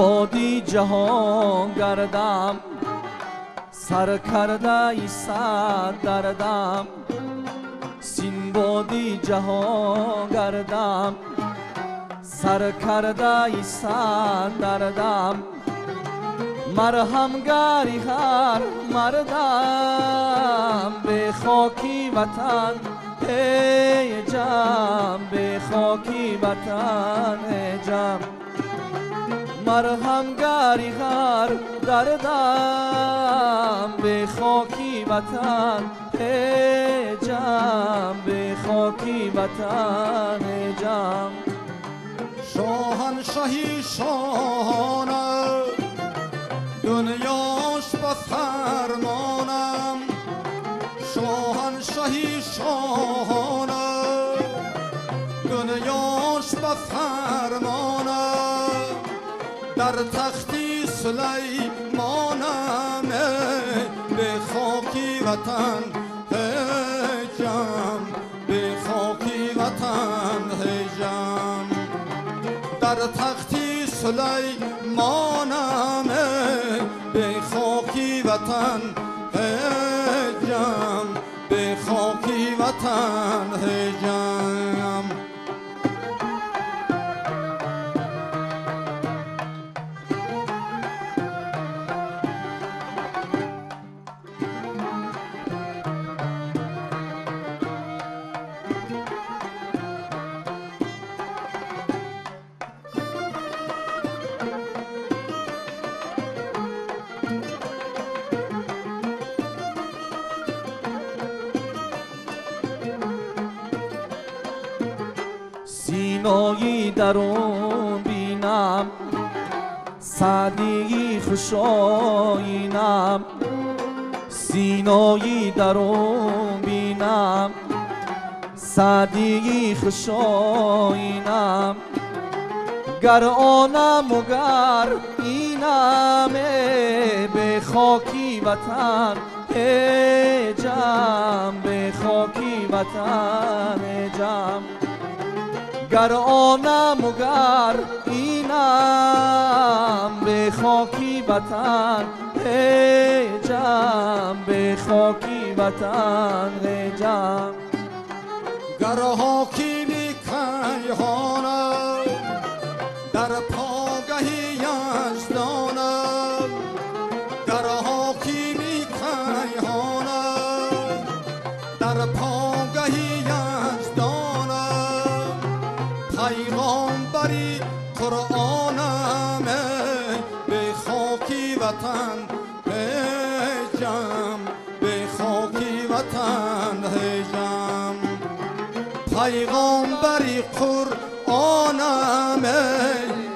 بادی جهان گردم سر کرده ای صد دردم سین بادی جهان گردم سر کرده ای صد دردم مرهمگاری هر مردم به خاکی وطن ای جم به خاکی وطن ای جم مرهمگاری هر دردم به خاکی وطن ای جم به خاکی وطن ای جم شاهنشاهی شاهانه دنیاش با فرمانم شاهنشاهی شاهانه دنیاش با فرمانم در تختی سلیمانم به خاکی وطن هجم به خاکی وطن هجم در تختی سلیمانم به خاکی وطن هجم به خاکی وطن هجم سینایی درون بینم سعدی خوشایینم سینایی درون بینم سعدی خوشایینم گر آنم و گر اینم به خاکی وطن ای جم به خاکی وطن ای جم گر آنم و گر اینم به خاکی وطن ای جم به خاکی وطن ای جم گر حاکمی کیهانم در پاگهی یزدانم گر حاکمی کیهانم در پاگهی یزدانم پیغامبری قرآنم به خاکی وطن هجم به خاکی وطن هجم پیغامبری قرآنم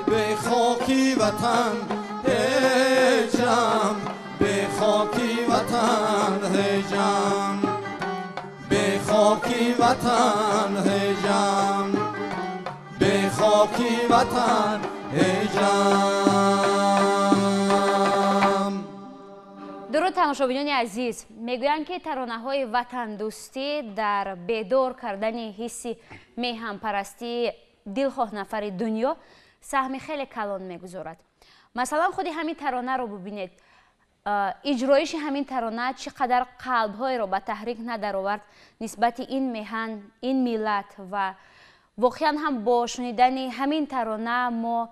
به خاکی وطن هجم به خاکی وطن هجم به خاکی وطن هجم به خاکی وطن هجم. درود تماشابینان عزیز، میگویند که ترانه‌های وطن دوستی در بیدار کردن حس میهم پرستی دلخواه نفر دنیا سهم خیلی کلان میگذارد. مثلا خودی همین ترانه رو ببینید، اجرایش همین ترانه چقدر قلب‌های رو به تحریک ندارآورد نسبت این میهن، این ملت و واقعا هم با شنیدن همین ترانه ما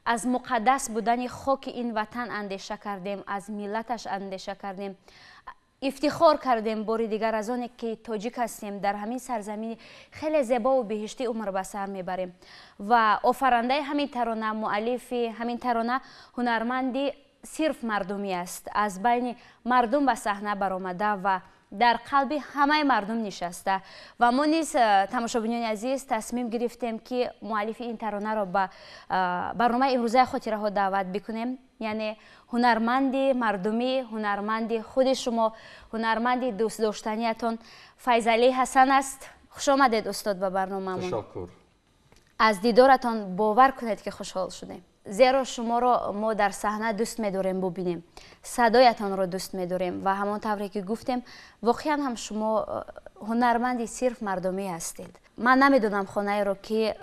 از مقدس بودن خاک این وطن اندیشه کردیم، از ملتش اندیشه کردیم، افتخار کردیم باری دیگر از آنی که تاجیک هستیم، در همین سرزمین خیلی زیبا و بهشتی عمر به سر میبریم. و آفرنده همین ترانه، مؤلف همین ترانه هنرمندی صرف مردمی است، از بین مردم به صحنه برآمده و در قلب همه مردم نشسته. و ما نیز تماشابینان عزیز تصمیم گرفتیم که مؤلف این ترانه را به برنامه امروزه خاطره ها دعوت بکنیم، یعنی هنرمند مردمی، هنرمند خود شما، هنرمند دوست داشتنیتان فیضعلی حسن است. خوش آمدید استاد به برنامه. تشکر. از دیدارتان باور کنید که خوشحال شدیم، زیرا شما را ما در صحنه دوست می‌داریم ببینیم، صدایتان را دوست می‌داریم و همانطوری که گفتیم واقعا هم شما هنرمندی صرف مردمی هستید. من نمیدونم خانه را که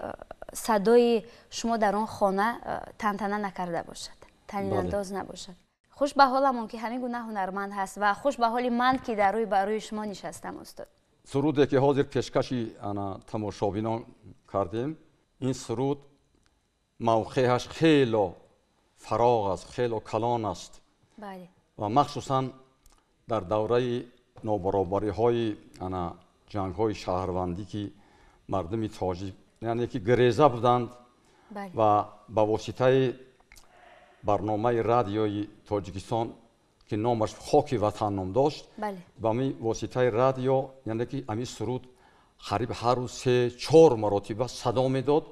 صدای شما در آن خانه تنتنه نکرده باشد، تنین انداز نباشد. خوش به حالمون که همین گونه هنرمند هست و خوش به حال من که در روی برای شما نشستم استاد. سروده که حاضر پیشکشی انا تماشابینان کردیم، این سرود موقعش خیلی فراغ است، خیلی کلان است. بله. و مخصوصا در دوره نابرابری های انا جنگ های شهروندی که مردم تاجیک یعنی که گریزه بودند و با واسطه برنامه رادیوی تاجیکستان که نامش خاک وطن نام داشت با می واسطه رادیو یعنی که امی سرود قریب هر روز 3-4 مرتبه صدا میداد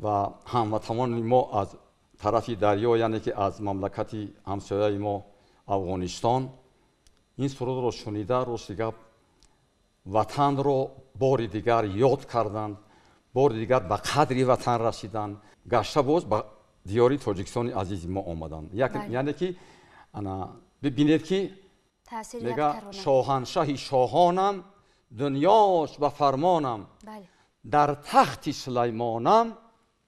و هموطنان ما از طرفی دریا یعنی که از مملکت همسایه ما افغانستان این سرود رو شنیده روزیگه وطن رو بار دیگر یاد کردند، بار دیگر به قدری وطن رسیدند، گشته باز به دیاری تاجیکستان عزیز ما آمدند. یعنی که ببینید که میگه شاهنشاهی شاهانم دنیاش به فرمانم در تخت سلیمانم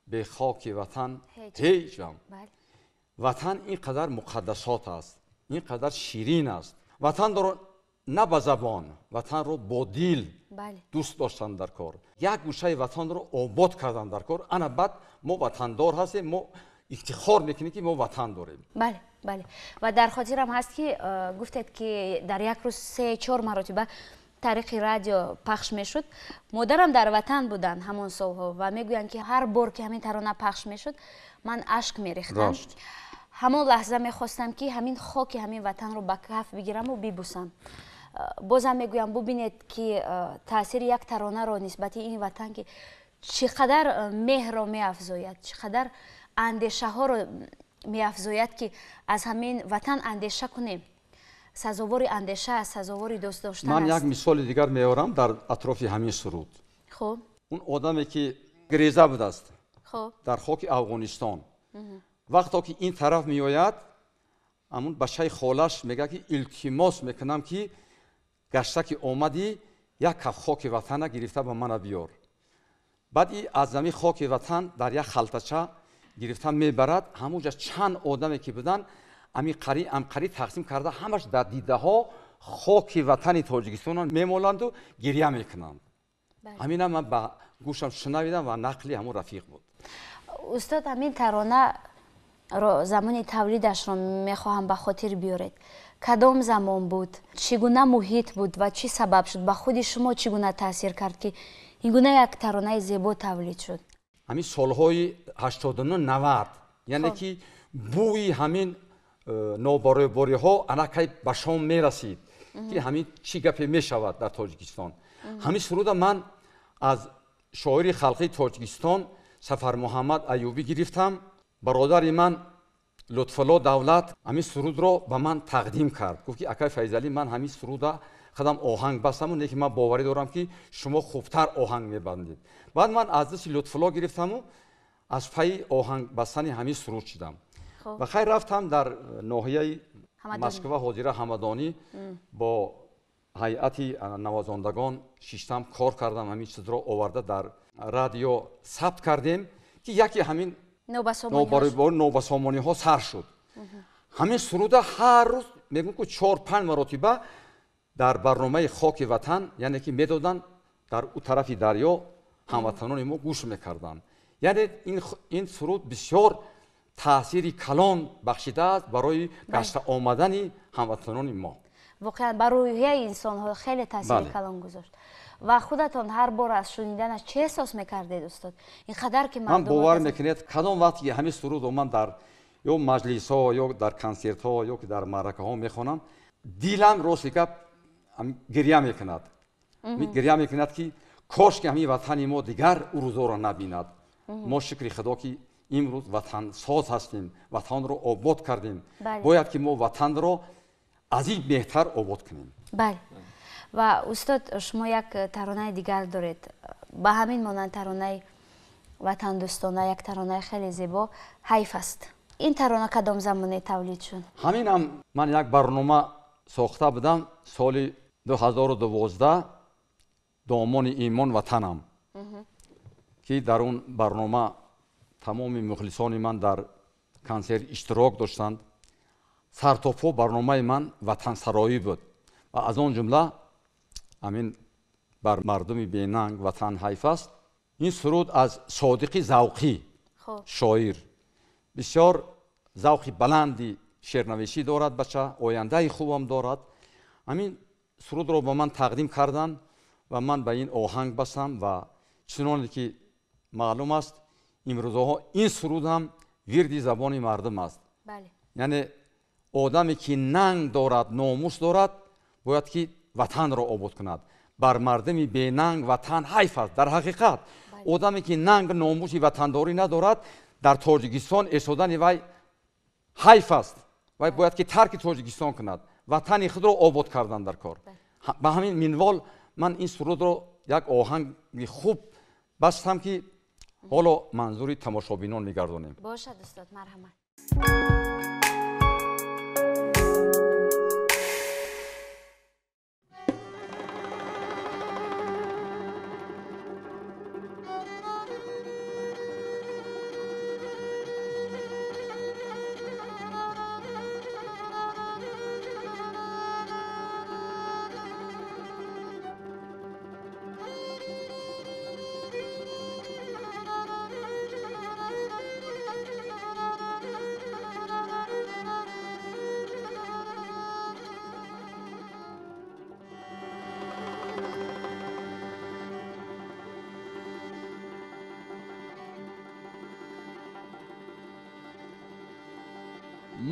به خاک وطن هیچم. وطن اینقدر مقدسات است، اینقدر شیرین است. وطن رو نه به زبان، وطن رو با دل دوست داشتن در کار، یک گوشه وطن رو آباد کردن در کار. انا بعد ما وطن دار هستیم، ما افتخار میکنیم که ما وطن داریم. بله بله. و در خاطرم هست که گفتید که در یک روز 3-4 مرتبه طریق رادیو پخش میشد. مادرم در وطن بودن همون سالها و میگویند که هر بار که همین ترانه پخش میشد من اشک میریختم. همون لحظه میخواستم که همین خاک همین وطن رو به کف بگیرم و ببوسم. بازم میگویم ببینید که تاثیر یک ترانه رو نسبت این وطن که چقدر مهر رو میافزاید، چقدر اندیشه ها رو میافزاید که از همین وطن اندیشه کنیم. سزاوار اندیشه است، سزاوار دوست داشتن است. من یک مثال دیگر میارم در اطراف همین سرود. خب اون آدمی که گریزه بود است در خاک افغانستان وقتی که این طرف میآید همون بچه خالش میگه که التماس میکنم که گشته که آمدی یک کف خاک وطن گرفته به من بیار. بعد این از زمین خاک وطن در یک خلطچه گرفته میبرد. همونجا چند آدمی که بودن امقری تقسیم کرده، همش در دیده ها خاک وطن تاجیکستان میمالند و گریه میکنند. همین من با گوشم شنویدم و نقلی همون رفیق بود. استاد همین ترانه رو زمان تولیدش رو میخواهم به خاطر بیارید. کدام زمان بود؟ چگونه محیط بود و چی سبب شد؟ به خود شما چگونه تاثیر کرد که این گونه یک ترانه زیبا تولید شد؟ همین سالهای 89-90 یعنی که بوی همین نابرابری ها انکی به شام میرسید که همین چی گپی میشود در تاجیکستان. همین سرود من از شاعر خلقی تاجیکستان سفر محمد ایوبی گرفتم. برادر من لطفالله دولت همین سرود رو به من تقدیم کرد. گفت که اکای فیضعلی من همین سرود خودم آهنگ بستم و که من باوری دارم که شما خوبتر آهنگ میبندید. بعد من از دست لطفالله گرفتم و از پای آهنگ بستن همین سرود شدم. و خیر رفتم در ناحیه مسکو حاضره همدانی با هیئت نوازندگان شیشتم کار کردم. همین چیز رو آورده در رادیو ثبت کردیم که یکی همین نوبسامانی ها سر شد. همین سرود هر روز میگم که 4-5 مرتبه در برنامه خاک وطن یعنی که میدادن در اون طرف دریا هموطنان ما گوش میکردن. یعنی این سرود بسیار تأثیری کلان بخشیده است برای گشت آمدن هموطنان ما. واقعا بر روحیه انسان ها خیلی تاثیر کلان گذاشت. و خودتان هر بار از شنیدنش چه احساس میکردید استاد؟ اینقدر که من باور میکنید کدام وقتی همین سرود من در یا مجلس ها یا در کنسرت ها یا در معرکه ها میخوانم دیلم روزیگه گریه میکند. گریه میکند که کاش که همین وطن ما دیگر او روزا را نبیند. ما شکر خدا که امروز وطن ساز هستیم، وطن رو آباد کردیم. باید که ما وطن رو از این بهتر آباد کنیم. بله. و استاد شما یک ترانه دیگر دارید به همین مانند ترانه وطن دوستانه، یک ترانه خیلی زیبا، حیف است. این ترانه کدام زمانه تولید شد؟ همینم من یک برنامه ساخته بودم سال 2012 دامان ایمان وطنم. که در اون برنامه تمام مخلصان من در کنسرت اشتراک داشتند. سرتاپا برنامه من وطن سرایی بود و از آن جمله همین بر مردم بیننگ وطن حیف است. این سرود از صادق ذوقی شاعر، بسیار ذوقی بلندی شعرنویسی دارد، بچه آینده خوبم دارد. همین سرود رو به من تقدیم کردن و من به این آهنگ بستم و چنانکه که معلوم است امروزها این سرود هم ورد زبان مردم است. بله. یعنی آدمی که ننگ دارد، ناموس دارد، باید که وطن را آباد کند. بر مردم بی ننگ وطن حیف است. در حقیقت آدمی که ننگ ناموس وطنداری ندارد در تاجیکستان ایستادن وی حیف است. وی باید که ترک تاجیکستان کند، وطن خود را آباد کردن در کار. به همین منوال من این سرود رو یک آهنگ خوب بستم که حالا منظوری تماشابینان میگردانیم. باشد استاد، مرحمت.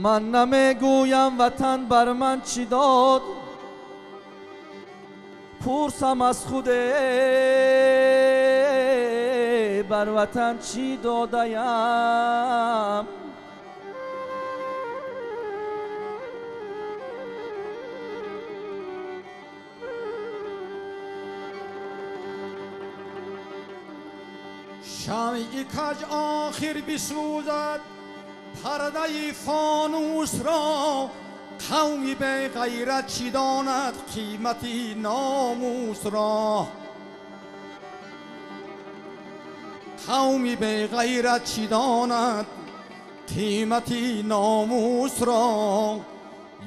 من نمیگویم وطن بر من چی داد، پرسم از خوده بر وطن چی دادیم. شمعی کج آخر بسوزد پرده فانوس را، قومی به غیرت چی داند قیمتی ناموس را. قومی به غیرت چی داند قیمتی ناموس را.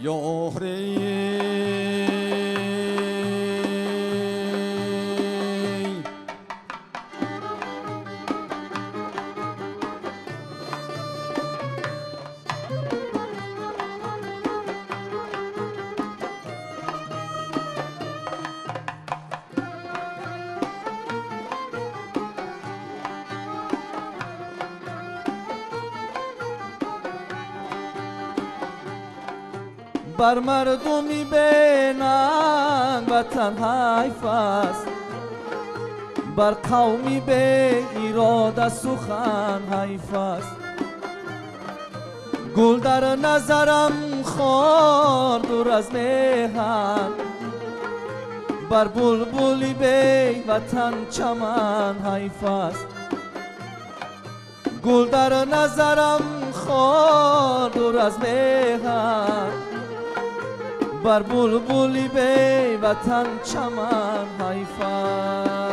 یاره بر مردمی بیننگ وطن حیف است، بر قومی به اراده سخن حیف است. گل در نظرم خار دور از مهن، بر بلبلی به وطن چمن حیف است. گل در نظرم خار دور از مهن، بر بلبلی به وطن چمن حیف است.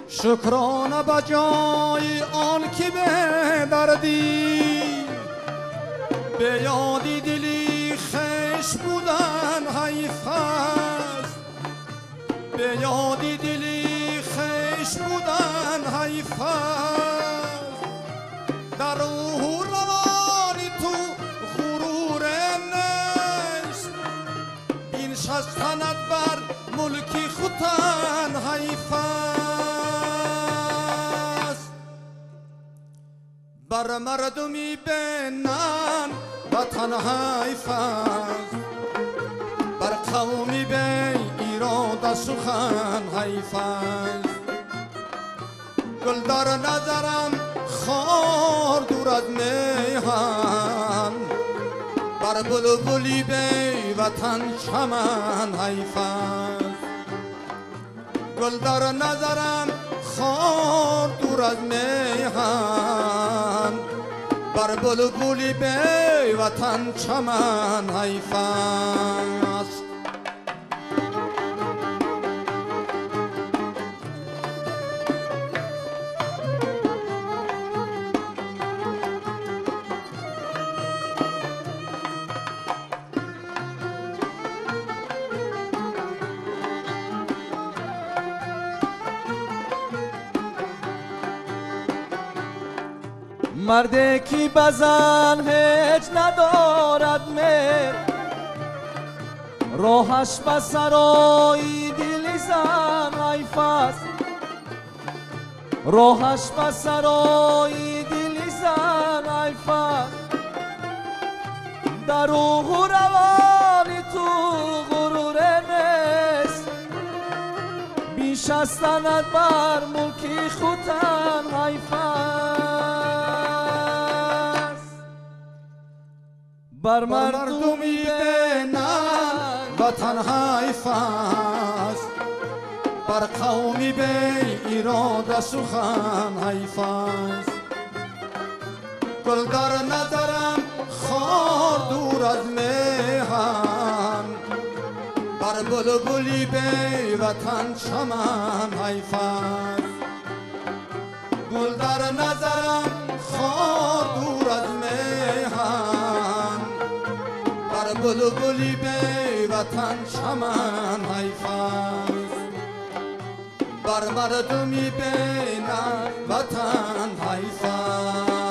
شکرانه بجای آن که به دردی به یادی دلی خیش بودن حیف است. به یادی دلی خیش بودن حیف است. در روح و روانی تو غرور نیست، این شستند بر ملکی خوتن حیف است. بر مردمی بینن وطن حیف است، بر قومی به اراده سخن حیف است. گل در نظرم خار دور از میهن، بر بلبلی بی وطن چمن حیف است گل در نظرم خار دور از میهن بر بلبلی بی وطن چمن حیف است مرده کی بزن هیچ ندارد مهر راهش به سرای دل زن حیف است راهش به سرای دل زن حیف است در روح و روان تو غرور نیست بیش از سند بر ملک خوتن حیف است بر مردمی بینن وطن حیف است بر قومی بی اراده سخن حیف است گل در نظرم خار دور از میهن بر بلبلی بی وطن چمن حیف است گل در نظرم خار دور از میهن بر بلبلی بی وطن چمن حیف است بر مردمی بینن وطن حیف است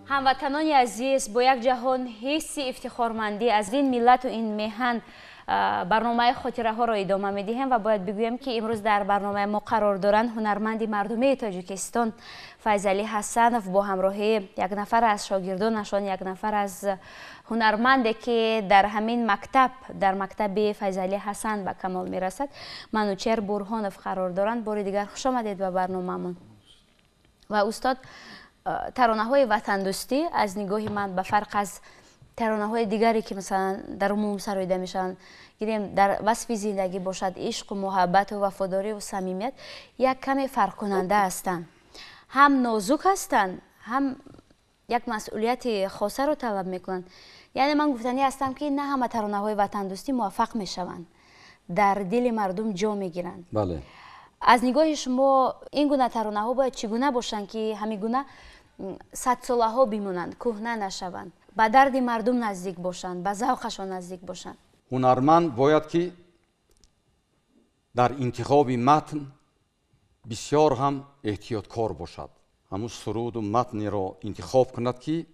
هموطنان عزیز با یک جهان حسی افتخارمندی از این ملت و این میهن برنامه خاطره ها را ادامه می دهیم و باید بگویم که امروز در برنامه ما قرار دارند هنرمند مردمی تاجیکستان فیضعلی حسنوف با همراهی یک نفر از شاگردانشان یک نفر از هنرمندی که در همین مکتب در مکتب فیضعلی حسن به کمال می رسد منوچهر برهانوف قرار دارند. بار دیگر خوش آمدید به برنامه‌مون. و استاد ترانه های وطن دوستی از نگاه من به فرق از ترانه های دیگری که مثلا در عموم سرایده میشن گیریم در وصف زندگی باشد عشق و محبت و وفاداری و صمیمیت یک کمی فرق کننده هستند هم نازک هستند هم یک مسئولیت خاصه رو طلب میکنن. یعنی من گفتنی هستم که نه همه ترانه های وطن دوستی موفق میشوند در دل مردم جا میگیرند. بله. از نگاه شما این گونه ترانه ها باید چگونه باشند که همین گونه 100 ساله ها بمونند کهنه نشوند به درد مردم نزدیک باشند به ذوقشان نزدیک باشند؟ هنرمند باید که در انتخاب متن بسیار هم احتیاطکار باشد. همون سرود و متنی را انتخاب کند که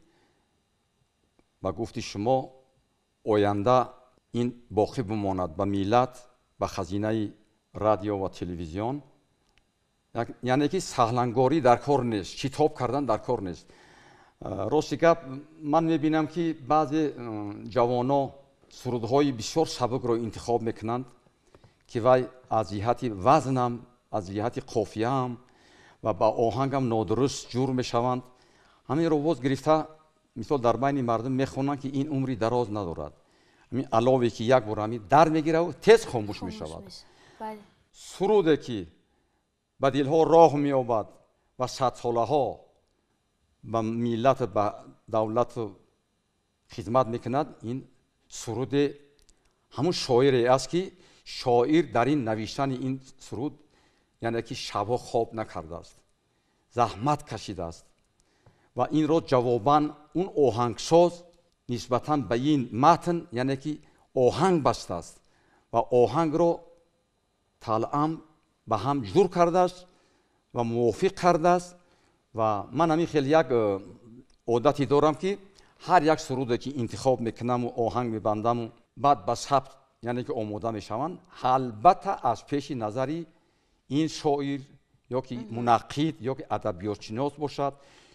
با گفت شما آینده این باقی بماند به ملت به خزینه رادیو و تلویزیون. یعنی که سهلنگاری در کار نیست، کتاب کردن در کار نیست. راستی گپ من میبینم که بعضی جوانا سرودهای بسیار سبک را انتخاب میکنند که وای از جهت وزنم از جهت قافیه هم و با آهنگم نادرست جور میشوند. همین رو باز گرفته مثال در بین مردم میخوانند که این عمری دراز ندارد. همین علاوه که یک بار همین در میگیره و تیز خاموش میشود. سرودی که به دلها راه مییابد و 100 ساله ها به ملت به دولت خدمت میکند این سرود همون شاعری است که شاعر در این نوشتن این سرود یعنی که شبها خواب نکرده است زحمت کشیده است و این را جواباً اون آهنگساز نسبتاً به این متن یعنی که آهنگ بسته است و آهنگ را طالعاً به هم جور کرده است و موافق کرده است و من همین خیلی یک عادتی دارم که هر یک سرودی که انتخاب میکنم و آهنگ میبندم و بعد به ثبت یعنی که آماده میشوند البته از پیش نظری این شاعر یا که منقد یا که ادبیات شناس باشد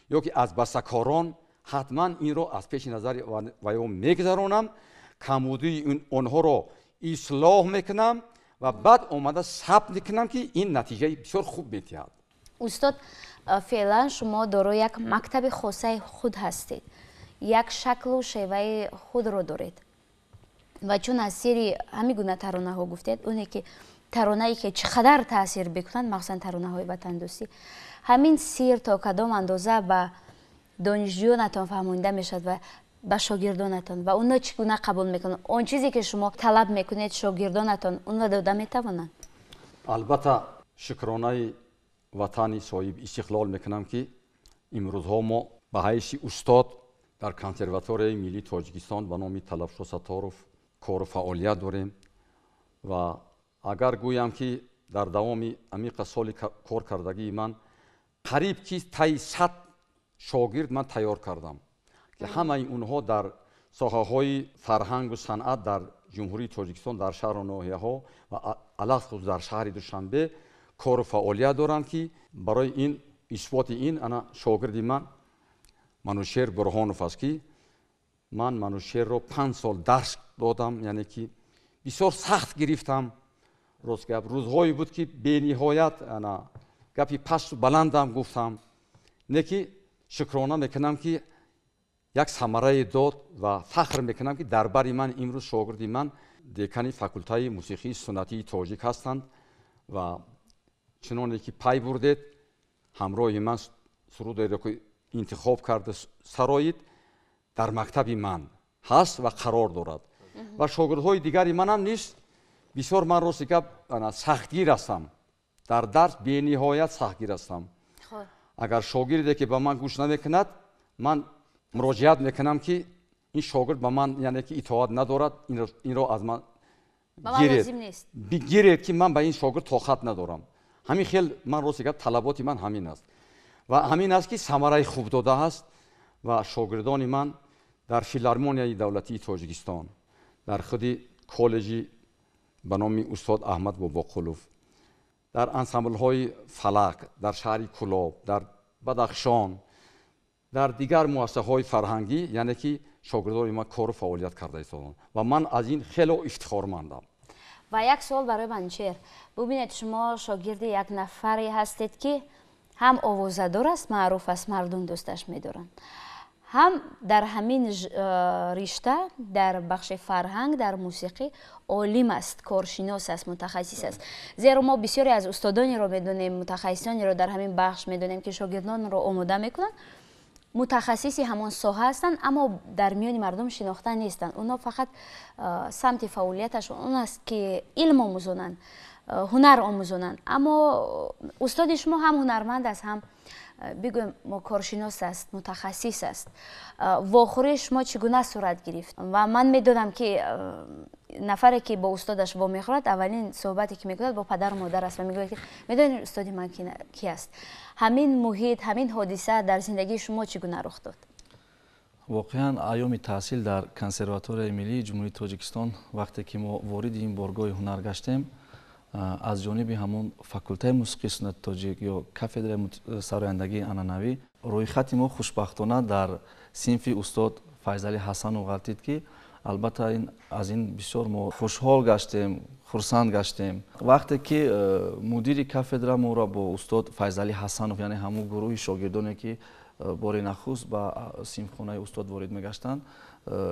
یا که از بسته‌کاران حتما این رو از پیش نظر و میگذرانم کمودی اونها رو اصلاح میکنم و بعد اومده ثبت میکنم که این نتیجه بسیار خوب میتید. استاد феълан шумо дорои як мактаби хосаи худ ҳастед, як шаклу шеваи худро доред. ва чун аз сири ҳамин гуна таронаҳо гуфтед, оне ки таронае ки чӣ қадар таъсир бикунанд, махсусан таронаҳои ватандӯстӣ, ҳамин сир то кадом андоза ба донишҷӯёнатон фаҳмонида мешавад ва ба шогирдонатон ва онҳо чӣ гуна қабул мекунанд? Он чизе ки шумо талаб мекунед шогирдонатон онҳо дода метавонанд? албатта шукронаи ватани соҳиб истиқлол мекунам ки имрӯзҳо мо ба ҳайси устод дар консерваторияи миллии тоҷикистон ба номи талабшоҳ сатторов кору фаъолият дорем ва агар гӯям ки дар давоми амиқа соли кор кардагии ман қариб ки таи 100 шогирд ман тайёр кардам ки ҳамаи онҳо дар соҳаҳои фарҳангу санъат дар ҷумҳурии тоҷикистон дар шаҳру ноҳияҳо ва алахсус дар шаҳри душанбе кору фаъолият доранд ки барои ин исботи ин ана шогирди ман Манушер Бурҳонов аст ки ман Манушерро 5 сол дарс додам, яъне ки бисёр сахт гирифтам. рост гап рӯзҳое буд ки бениҳоят ана гапи пасту баландам гуфтам. не ки шукрона мекунам ки як самарае дод ва фахр мекунам ки дар бари ман имрӯз шогирди ман декани факултаи мусиқии суннатии тоҷик ҳастанд ва чуноне ки пай бурдед ҳамроҳи ман сурудеро ки интихоб карда сароид дар мактаби ман ҳаст ва қарор дорад ва шогирдҳои дигари манам низ бисёр ман рости гап сахтгир ҳастам, дар дарс бениҳоят сахтгир ҳастам. агар шогирде ки ба ман гӯш намекунад ман муроҷиат мекунам ки ин шогирд ба ман яъне ки итоат надорад, инро аз ман гиред ки ман ба ин шогирд тоқат надорам. ҳамин хел ман рости гап талаботи ман ҳамин аст ва ҳамин аст ки самараи хуб додааст ва шогирдони ман дар филармонияи давлатии тоҷикистон, дар худи коллеҷи ба номи устод Аҳмад Бобоқулов, дар ансамблҳои Фалак, дар шаҳри Кӯлоб, дар Бадахшон, дар дигар муассисаҳои фарҳангӣ, яъне ки шогирдони ман кору фаъолият карда истоданд ва ман аз ин хело ифтихормандам. ва як суол барои Манушер. бубинед шумо шогирди як нафаре ҳастед ки ҳам овозадор аст, маъруф аст, мардум дӯсташ медоранд, ҳам дар ҳамин ришта дар бахши фарҳанг, дар мусиқӣ олим аст, коршинос аст, мутахассис аст. зеро мо бисёре аз устодонеро медонем, мутахассисонеро дар ҳамин бахш медонем ки шогирдонро омода мекунанд, мутахассиси ҳамон соҳа ҳастанд, аммо дар миёни мардум шинохта нестанд. онҳо фақат самти фаъолияташон он аст ки илм омӯзонанд, ҳунар омӯзонанд. аммо устоди шумо ҳам ҳунарманд аст, ҳам бигӯем мо коршинос аст, мутахассис аст. вохӯрии шумо чӣ гуна сурат гирифт? ва ман медонам ки нафаре ки бо устодаш вомехӯрад, аввалин суҳбате ки мекунад бо падару модар аст ва мегӯяд ки медонед устоди ман ки аст. ҳамин муҳит, ҳамин ҳодиса дар зиндагии шумо чӣ гуна рух дод? воқеан айёми таҳсил дар консерваторияи миллии ҷумҳурии тоҷикистон вақте ки мо вориди ин боргоҳи ҳунар гаштем, аз ҷониби ҳамон факултаи мусиқии суннати тоҷик ё кафедраи сарояндагии анъанавӣ рӯйхати мо хушбахтона дар синфи устод Файзали Ҳасанов ғалтид ки албатта аз ин бисёр мо хушҳол гаштем, хурсанд гаштем. вақте ки мудири кафедра моро бо устод Файзали Ҳасанов, яъне ҳамон гурӯҳи шогирдоне ки бори нахуст ба синфхонаи устод ворид мегаштанд,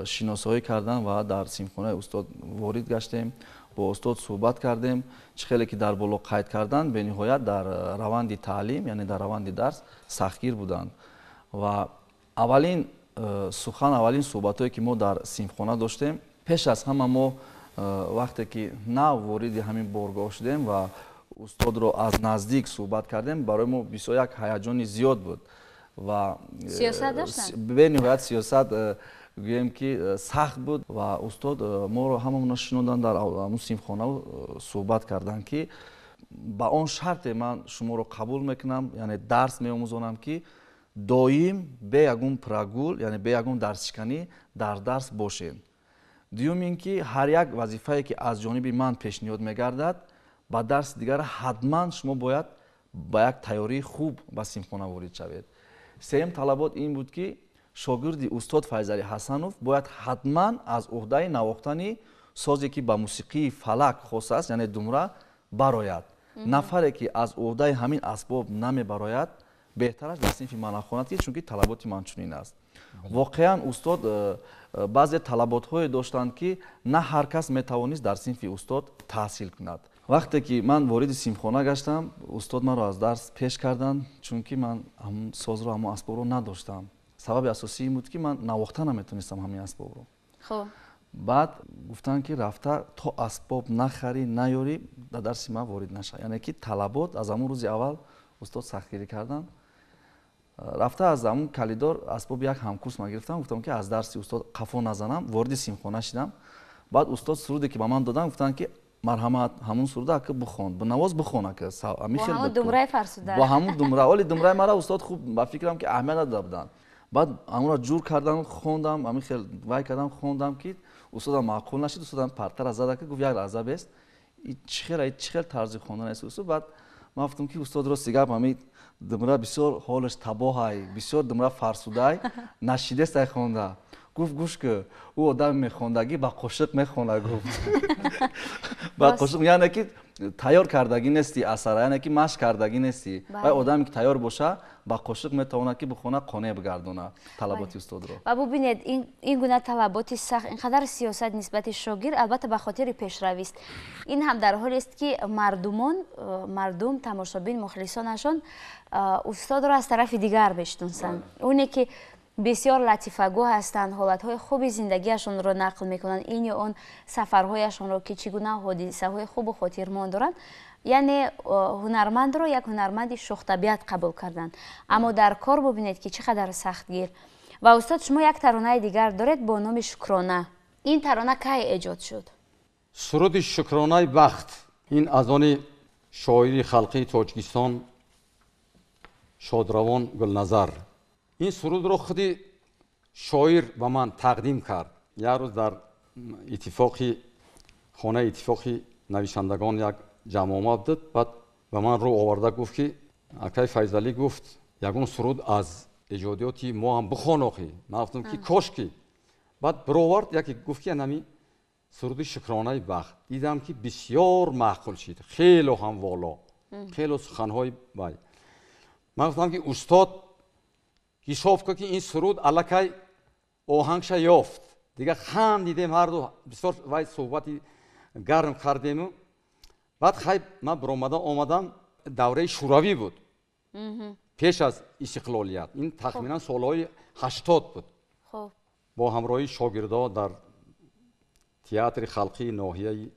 шиносоӣ карданд ва дар синфхонаи устод ворид гаштем, бо устод суҳбат кардем. чӣ хеле ки дар боло қайд карданд, бениҳоят дар раванди таълим, яъне дар раванди дарс сахтгир буданд. ва аввалин сухан, аввалин суҳбатое ки мо дар синфхона доштем, пеш аз ҳама мо вақте ки нав вориди ҳамин боргоҳ шудем ва устодро аз наздик суҳбат кардем, барои мо бисёр як ҳаяҷони зиёд буд ва сиёсат доштанд? бениҳоят сиёсат гӯем ки сахт буд ва устод моро ҳамамона шиноданд, дар ҳамун синфхона суҳбат карданд ки ба он шарте ман шуморо қабул мекунам, яъне дарс меомӯзонам ки доим бе ягон прогул, яъне бе ягон дарсшиканӣ дар дарс бошед. дуюм ин ки ҳар як вазифае ки аз ҷониби ман пешниҳод мегардад, ба дарси дигар ҳатман шумо бояд ба як тайёрии хуб ба синфхона ворид шавед. сеюм талабот ин буд ки шогирди устод Файзали Ҳасанов бояд ҳатман аз уҳдаи навохтани созе ки ба мусиқии фалак хос аст, яъне думра барояд. нафаре ки аз уҳдаи ҳамин асбоб намебарояд, беҳтараш дар синфи ман нахонад, чунки талаботи ман чунин аст. воқеан устод баъзе талаботҳое доштанд ки на ҳар кас метавонист дар синфи устод таҳсил кунад. вақте ки ман вориди синфхона гаштам, устод маро аз дарс пеш карданд, чунки ман ҳамун созро, ҳамун асбобро надоштам. сабаби асосӣ ин буд ки ман навохта наметонистам ҳамин асбобро. хуб баъд гуфтанд ки рафта то асбоб нахарӣ, наёрӣ, дар дарси ман ворид наша. яъне ки талабот аз ҳамун рӯзи аввал устод сахтгирӣ карданд. рафта аз ҳамун калидор асбоб як ҳамкурс ман гирифтам, гуфтам ки аз дарси устод қафо назанам, вориди симхона шидам. баъд устод суруде ки ба ман доданд, гуфтанд ки марҳамат, ҳамун суруда ака бихон, бинавоз бихон ака. бо ҳамун думраи фарсуда. бо ҳамун думра, оли думраи мара устод хуб ба фикрам ки аҳамият надода буданд. баъд ҳамунро ҷур кардам, хондам, ҳамин хел вай кардам, хондам ки устодам маъқул нашид, устодам партара зада ки гуфт як лаҳза бест. чӣ хел тарзи хондан аст устод? баъд ман гуфтам ки устодро сигаб ҳамин думра бисёр ҳолаш табоҳай, бисёр думра фарсудай, нашидестай хонда. гуфт гӯш ки ӯ одами мехондагӣ ба қошиқ мехона гуфт. ба қошиқ яъне ки тайёр кардагӣ нести асара, яъне ки машқ кардагӣ нести. вай одаме ки тайёр боша ба қошиқ метавонад ки бихона қонеъ бигардона талаботи устодро. ва бубинед ин гуна талаботи сахт, инқадар сиёсат нисбати шогирд албатта ба хотири пешравист. ин ҳам дар ҳолест ки мардум тамошобин мухлисонашон устодро аз тарафи дигар мешиносанд. оне ки бисёр латифагӯ ҳастанд, ҳолатҳои хуби зиндагиашонро нақл мекунанд, ин ё он сафарҳояшонро ки чӣ гуна ҳодисаҳои хубу хотирмон доранд, яъне ҳунармандро як ҳунарманди шухтабиат қабул карданд. аммо дар кор бубинед ки чӣ қадар сахтгир. ва устод, шумо як таронаи дигар доред бо номи Шукрона. ин тарона кай эҷод шуд? суруди Шукронаи бахт, ин аз они шоири халқии Тоҷикистон Шодравон Гулназар. ин сурудро худи шоир ба ман тақдим кард. як рӯз дар иттифоқи хонаи иттифоқи навишандагон як ҷамъ омад буд. баъд ба ман рӯ оварда гуфт ки акай Файзалӣ гуфт ягон суруд аз эҷодиёти мо ҳам бихон охӣ. ман гуфтам ки кошки. баъд бировард яке гуфт ки нами суруди Шукронаи бахт. дидам ки бисёр маъқул шид, хело ҳам воло, хело суханҳои бай. ман гуфтам ки устод ҳисоб кун ки ин суруд аллакай оҳангша ёфт. дига хам дидем ҳарду бисёр вай суҳбати гарм кардему. баъд хай ман биромада омадам, давраи шӯравӣ буд, пеш аз истиқлолият. ин тахминан солҳои 80 буд. бо ҳамроҳи шогирдо дар театри халқии ноҳияи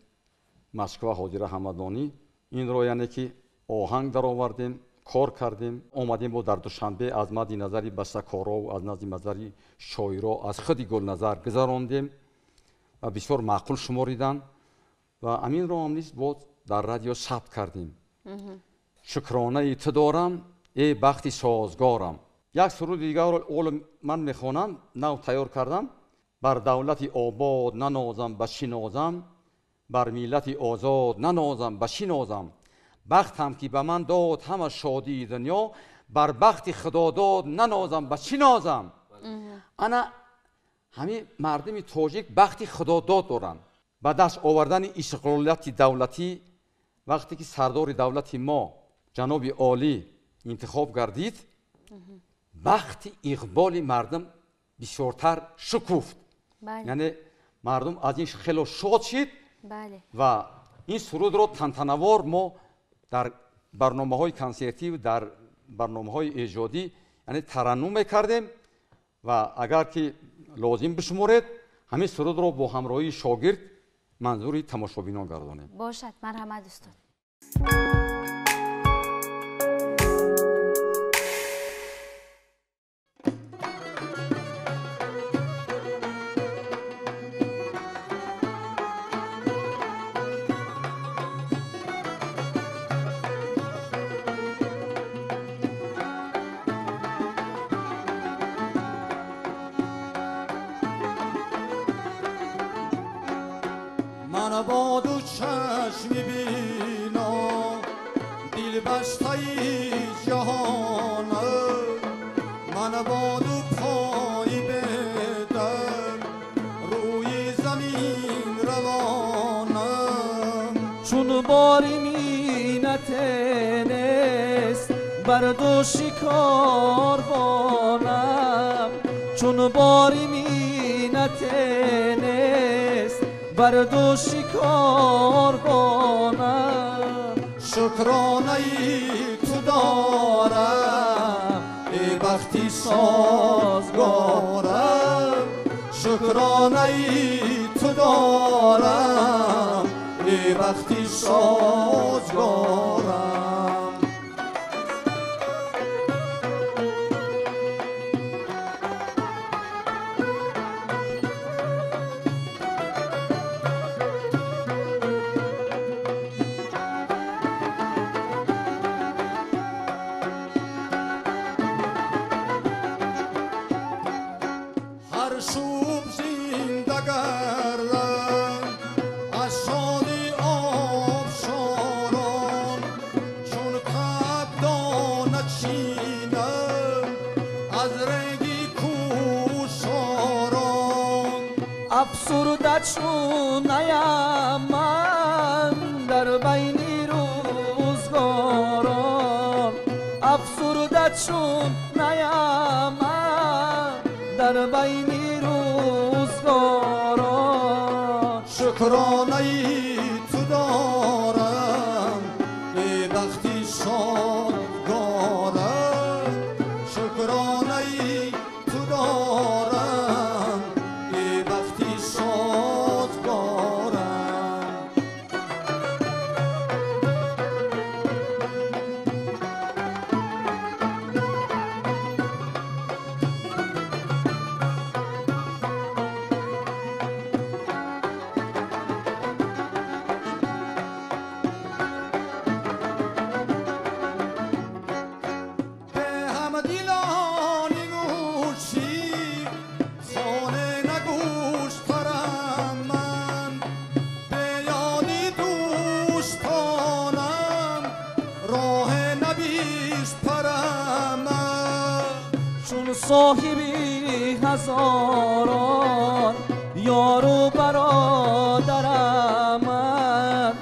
Москва Ҳозира Ҳамадонӣ инро яъне ки оҳанг даровардем, кор кардем. омадем бо дар Душанбе аз мадди назари бастакоро, аз мадди назари шоиро, аз худи Гулназар гузарондем ва бисёр маъқул шумориданд. ва аминро ҳам низ боз дар радио сабт кардем. Шукронаи ту дорам, э бахти созгорам. як суруди дигарро оли ман мехонам, нав тайёр кардам. бар давлати обод нанозам ба чӣ нозам, бар миллати озод нанозам ба чӣ нозам. бахтам ки ба ман дод ҳама шодии дунё, бар бахти худо дод нанозам ба чӣ нозам. ана ҳамин мардуми тоҷик бахти худодод доранд. ба даст овардани истиқлолияти давлатӣ вақте ки сардори давлати мо ҷаноби олӣ интихоб гардид, бахти иқболи мардум бисёртар шукуфт. яъне мардум аз ин хело шод шид. ва ин сурудро тантанавор мо дар барномаҳои консертиву дар барномаҳои эҷодӣ яъне тараннум мекардем. ва агар ки лозим бишуморед, ҳамин сурудро бо ҳамроҳии шогирд манзури тамошобинон гардонем. бошад. марҳамат устод. من با دو چشم بینا دل بسته جهانه، من با دو پای بدر روی زمین روانه. چون باری مینت نیست بر دوشی کاروانم چون باری مینت نیست بر دوشی کاروانم شکرانه تو دارم ای بختی سازگارم شکرانه تو دارم ای بختی سازگارم هر شوب زنده گردم از شادی آبشاران چون قبدان چینم از رنگی کوشاران افسرده چون نیم من در بین روزگاران افسرده چون نیم من در بین روزگاران شکرانه تو دارم ای بختی شادگارم شکرانه تو دارم ای بختی شادگارم به هم دیلانی گوشی خانه نگوش ترم من به یادی دوستانم راه نبیش پرم من چون صاحبی هزاران یار و برادرم من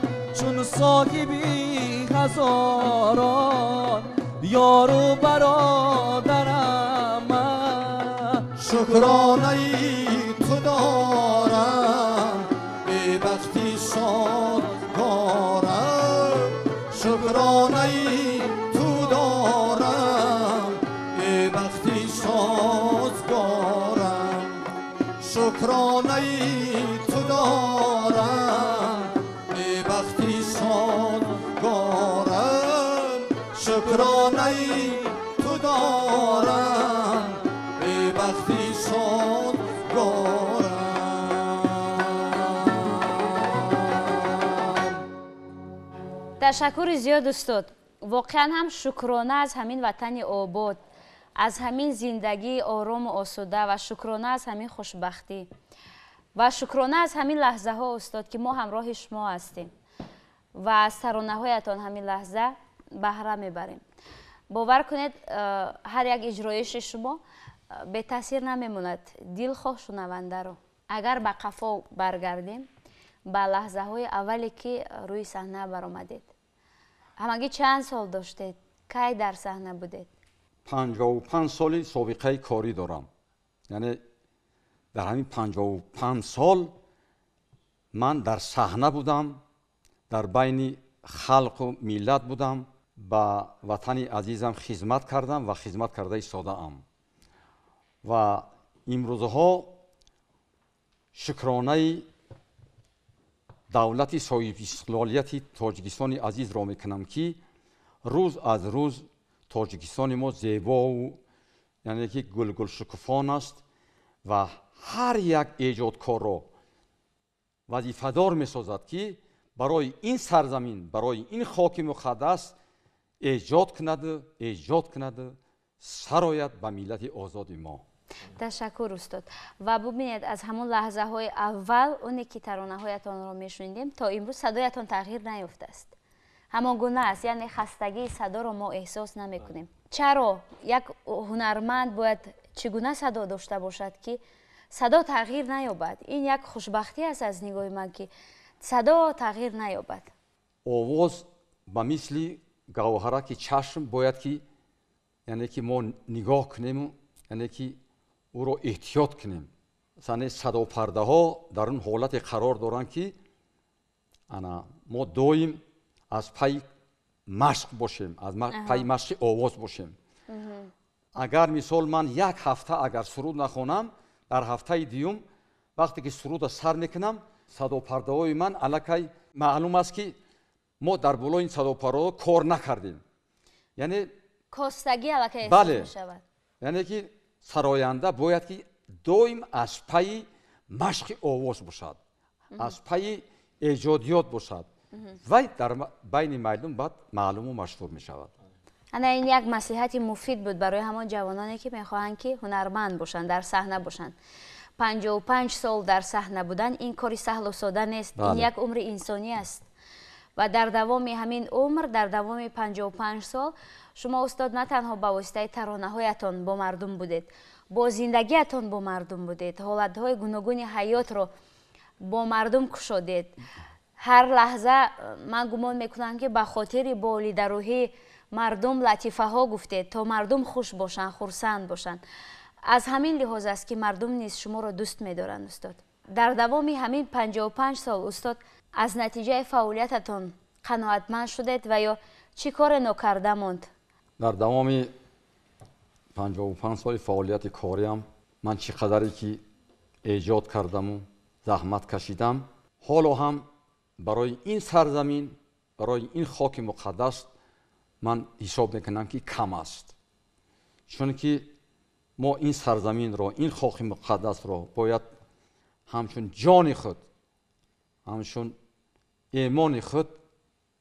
چون صاحبی هزاران یار و برادرم من شکرانه تو دارم ای بختی شادگارم شکرانه تو دارم ای بختی سازگارم شکرانه تو دارم ای بختی سازگارم شکرانه تو دارم ای بختی سازگارم تشکر زیاد استاد. واقعا هم شکرانه از همین وطن آباد، از همین زندگی آرام و آسوده و شکرانه از همین خوشبختی و شکرانه از همین لحظه ها استاد که ما همراه شما هستیم و از ترانه هایتان همین لحظه بهره میبریم. باور کنید هر یک اجرایش شما به تاثیر نمیموند دلخواه شنونده رو. اگر به قفا برگردیم به لحظه های اولی که روی صحنه برآمدید، همگی چند سال داشتید؟ کی در صحنه بودید؟ 55 سالی سابقه کاری دارم. یعنی در همین 55 سال من در صحنه بودم، در بین خلق و ملت بودم، به وطن عزیزم خدمت کردم و خدمت کرده ایستاده ام. و امروزها شکرانه دولت صاحب استقلالیت تاجیکستان عزیز را میکنم که روز از روز تاجیکستان ما زیبا و یعنی که گل شکوفان است و هر یک ایجادکار را وظیفه‌دار میسازد که برای این سرزمین، برای این خاک مقدس ایجاد کند سرایت به ملت آزاد ما. تشکر استاد. و ببینید از همون لحظه های اول اونی که ترانه هایتان را میشنیدیم تا امروز صدایتان تغییر نیافته است. همان گونه است، یعنی خستگی صدا را ما احساس نمی کنیم. چرا یک هنرمند باید چگونه صدا داشته باشد که صدا تغییر نیابد؟ این یک خوشبختی است از نگاه من که صدا تغییر نیابد. آواز به مثل گوهره که چشم باید که یعنی که ما نگاه کنیم، یعنی که او رو احتیاط کنیم. مثلا صدا پرده ها در اون حالت قرار دارن که ما دویم از پای مشق باشیم، از پای مشق آواز باشیم. اگر مثال من یک هفته اگر سرود نخونم، در هفته دیوم وقتی که سرود سر میکنم، صدا پرده های من الکی معلوم است که ما در بالای این صدا پرده کار نکردیم. یعنی کاستگی الکی احساس میشود. یعنی که سراینده باید که دویم از پای مشق آواز باشد، از پای ایجادیات باشد و در بین مردم بعد معلوم و مشهور می شود. این یک مصلحت مفید بود برای همان جوانانی که میخواهند که هنرمند باشند، در صحنه باشند. 55 سال در صحنه بودن این کاری سهل و ساده نیست. این یک عمر انسانی است و در دوام همین عمر، در دوام 55 سال شما استاد نه تنها با واسطه ترانه‌هایتان با مردم بودید، با زندگیتان با مردم بودید، حالت‌های گوناگون حیات رو با مردم کشیدید. هر لحظه من گمان میکنم که به خاطر بالیدروهی مردم لطیفه ها گفتید تا مردم خوش باشن، خرسند باشن. از همین لحاظ است که مردم نیز شما را دوست می‌دارند استاد. در دوام همین 55 سال استاد از نتیجه فعالیتتان قناعتمند شدید و یا چی کار نکرده ماند؟ در دوام 55 سال فعالیت کاریم من چقدری که ایجاد کردم و زحمت کشیدم، حالا هم برای این سرزمین، برای این خاک مقدس من حساب میکنم که کم است. چون که ما این سرزمین را، این خاک مقدس را باید همچون جان خود، همچون ایمان خود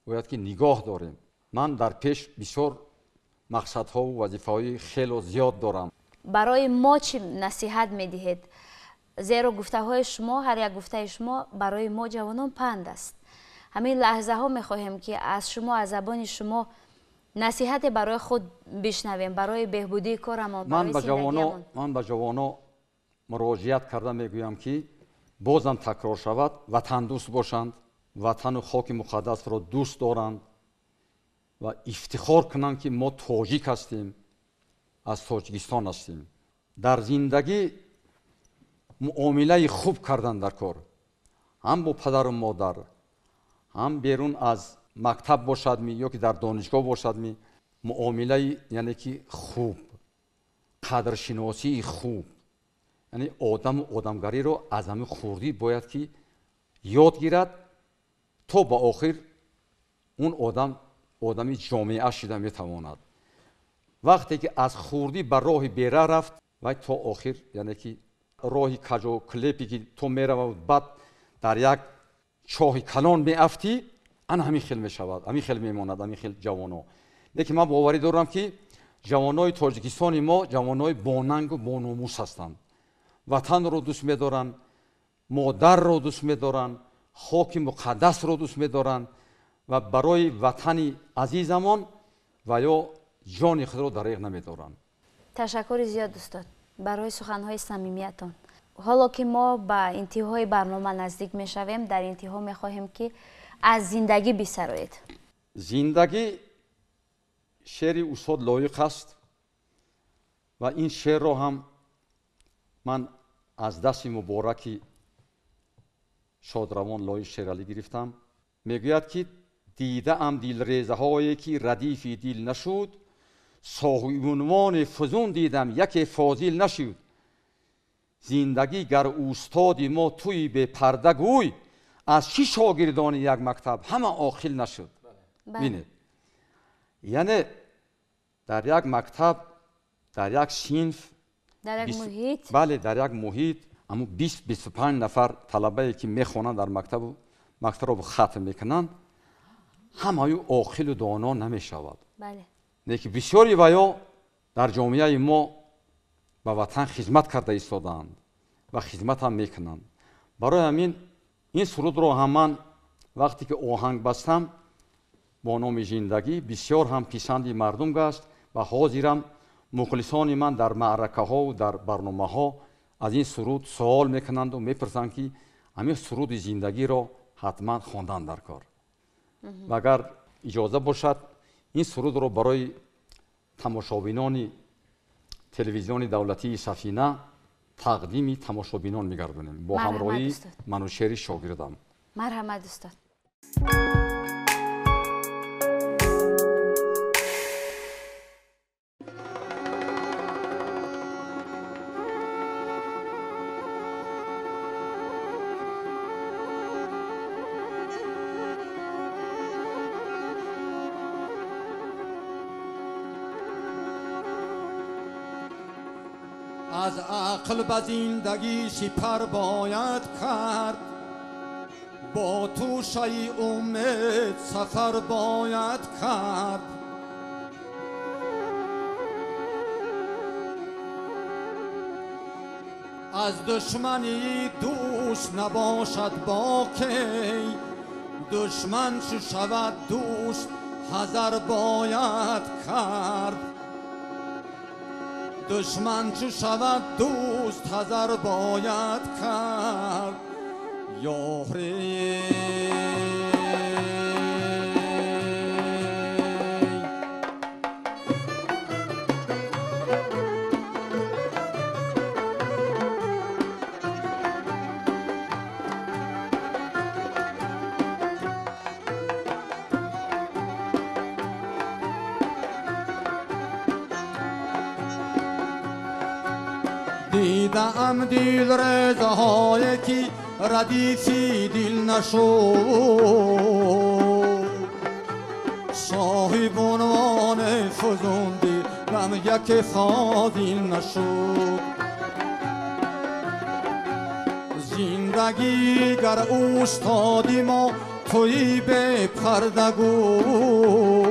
باید که نگاه داریم. من در پیش بسیار مقصدها و وظیفه‌های خیلی زیاد دارم. برای ما چی نصیحت میدهید؟ زیرا گفته های شما، هر یک گفته شما برای ما جوانان پند است. همین لحظه ها میخواهیم که از شما، از زبان شما نصیحت برای خود بشنویم، برای بهبودی کارمان، برای زندگیمان. من به جوانا مراجعت کرده میگویم که بازم تکرار شود، وطن دوست باشند، وطن و خاک مقدس را دوست دارند و افتخار کنند که ما تاجیک هستیم، از تاجیکستان هستیم. در زندگی معامله خوب کردن در کار، هم با پدر و مادر، هم بیرون از مکتب باشد یا که در دانشگاه باشد، معامله یعنی که خوب، قدرشناسی خوب، یعنی آدم و آدمگری رو از همه خوردی باید که یاد گیرد تا با آخر اون آدمی جامعه شده میتواند. وقتی که از خوردی بر راه بیره رفت و تا آخر یعنی که راهی کج و کلیپی که تو میروی بعد در یک چاه کلان میافتی، آن همین خیل میشود، همین خیل میماند، همین خیل جوانا. لیکن من باوری دارم که جوانای تاجیکستان ما جوانای باننگ و باناموس هستند. وطن رو دوست می‌دارن، مادر رو دوست می‌دارن، خاک مقدس رو دوست می‌دارن و برای وطن عزیزمان و یا جان خود رو دریغ نمی‌دارن. تشکر زیاد استاد برای سخن‌های صمیمیتان. حالا که ما به انتهای برنامه نزدیک می‌شویم، در انتها می‌خواهیم که از زندگی بسرایید. زندگی شعر استاد لایق است و این شعر رو هم من از دست مبارک شادروان لایق شیرالی گرفتم. میگوید که دیده ام دل ریزه هایی که ردیف دل نشد، صاحب عنوان فزون دیدم یک فاضل نشد. زندگی گر استاد ما توی به پرده گوی، از چی شاگردان یک مکتب همه عاقل نشد. ببینید یعنی در یک مکتب، در یک صنف، در یک محیط، بله در یک محیط، اما 20-25 نفر طلبه که میخوانند در مکتب رو ختم میکنند، همه عاقل و دانا نمیشود. بله. لیکن بسیاری ویا در جامعه ما به وطن خدمت کرده ایستادند و خدمت هم میکنند. برای همین این سرود رو هم من وقتی که آهنگ بستم با نام زندگی بسیار هم پسند مردم گشت و حاضرم مخلصان من در معرکه ها و در برنامه ها از این سرود سوال میکنند و میپرسند که همین سرود زندگی را حتما خواندن در کار. و اگر اجازه باشد این سرود رو برای тамошобинони телевизиони давлатии сафина тақдими тамошобинон мегардонем бо ҳамроҳии ману шери шогирдам. марҳамат устод. از عقل به زندگی سپر باید کرد با توشه امید سفر باید کرد از دشمنی دوست نباشد باکی دشمن چو شود دوست حذر باید کرد دشمن چو شود دوست حذر باید کرد یاری دیدم دل رزهایی که ردیفی دل نشد صاحب عنوان فزوندی غم یک فاضل نشد زندگی گر استادی ما توی به پرده گوی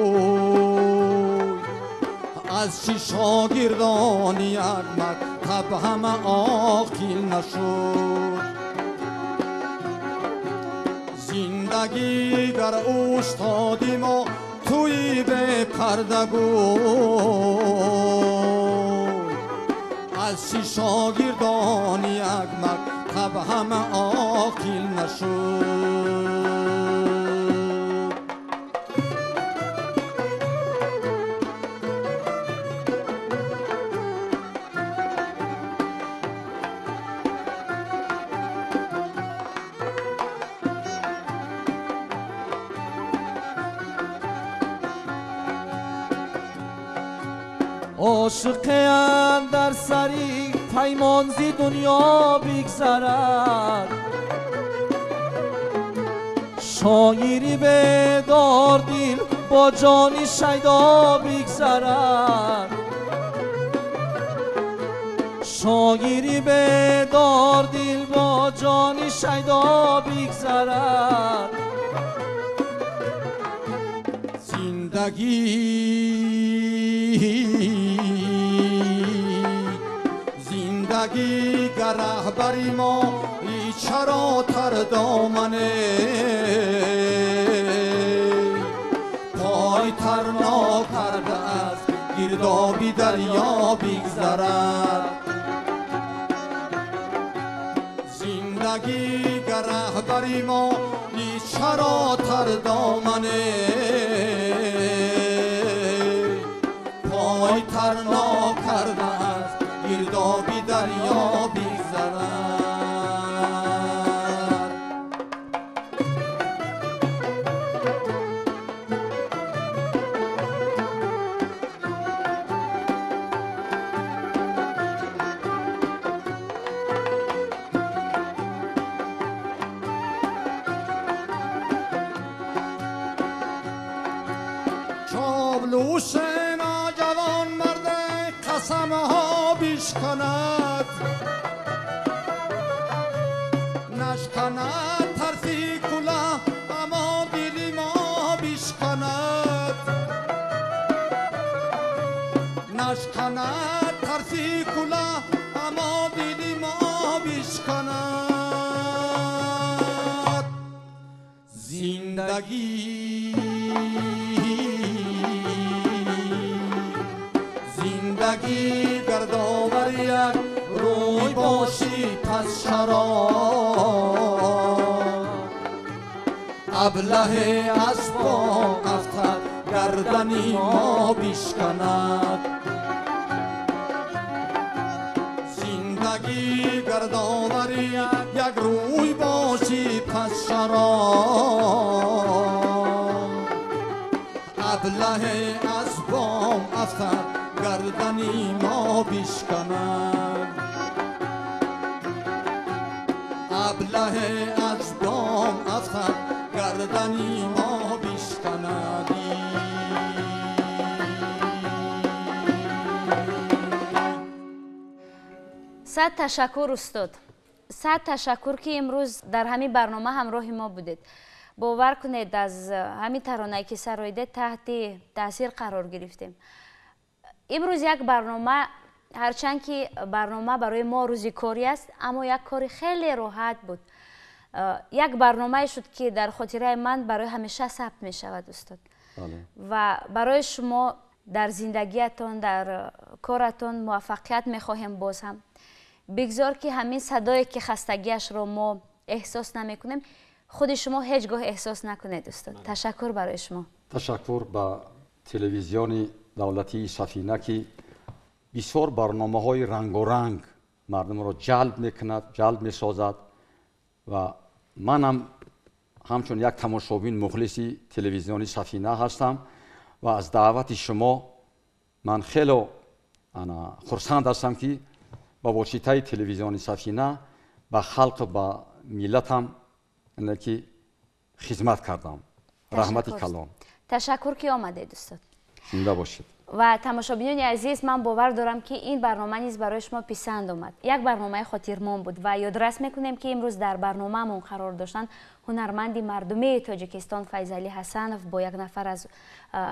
از چی شاگردانی یک مکتب همه عاقل نشد زندگی گر استادی ما توی به پرده گوی از چی شاگردانی یک مکتب همه عاقل نشد عاشق اندر سری پیمان زی دنیا بگذرد شاعری به دار دل با جانی شیدا بگذرد شاعری به دار دل با جانی شیدا بگذرد زندگی گر رهبری ما ای چرا تر دامنه پای تر ناکرده از گردابی دریا بگذرد زندگی گر رهبری ما ای چرا تر دامنه پای تر ناکرده از گردابی دریا بگذرد چابلوس ناجوان مرد قسم ها بشکند نشکند ترسی کلا اما دل ما بشکند نشکند ترسی کلا اما دل ما بشکند زندگی گردآور یک روی باشی پس شراب ابله از پا افتد گردنی ما بشکند زندگی گردآوری یک روی باشی پس شراب ابله از بام افتد گردنی ما بشکند ابله از بام افتد گردنی ما بشکند صد تشکر استاد. صد تشکر که امروز در همین برنامه همراه ما بودید. باور کنید از همین ترانه‌ای که سرایده تحت تاثیر قرار گرفتیم. امروز یک برنامه هرچند که برنامه برای ما روزی کاری است اما یک کاری خیلی راحت بود. یک برنامه شد که در خاطره من برای همیشه ثبت می شود استاد. و برای شما در زندگیتان در کارتان موفقیت می خواهیم باز هم. بگذار که همین صدایی که خستگیش رو ما احساس نمی کنیم خود شما هیچگاه احساس نکنید استاد. تشکر برای شما. تشکر به تلویزیون دولتی سفینه که بسیار برنامه‌های رنگ و رنگ مردم را جلب میکند، جلب میسازد و منم همچون یک تماشابین مخلصی تلویزیون سفینه هستم و از دعوت شما من خیلی خرسند هستم که با واسطه تلویزیون سفینه به خلق و ملتم که خدمت کردم. رحمت کلام. تشکر که آمدید استاد. زنده باشید. و تماشابینان عزیز من باور دارم که این برنامه نیز برای شما پسند آمد. یک برنامه خاطرمان بود و یادرس میکنیم که امروز در برنامه‌مون قرار داشتن هنرمند مردمی تاجیکستان فیضعلی حسنوف با یک نفر از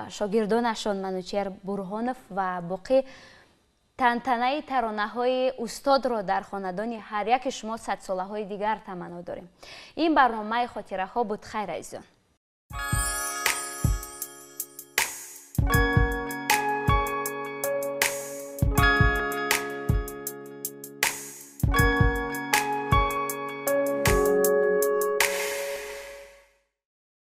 شاگردانشان منوچهر برهانوف و باقی تنتنه ترانه‌های استاد را در خاندان هر یک شما 100 ساله‌های دیگر تمنا داریم. این برنامه خاطره ها بود. خیر عزیزان.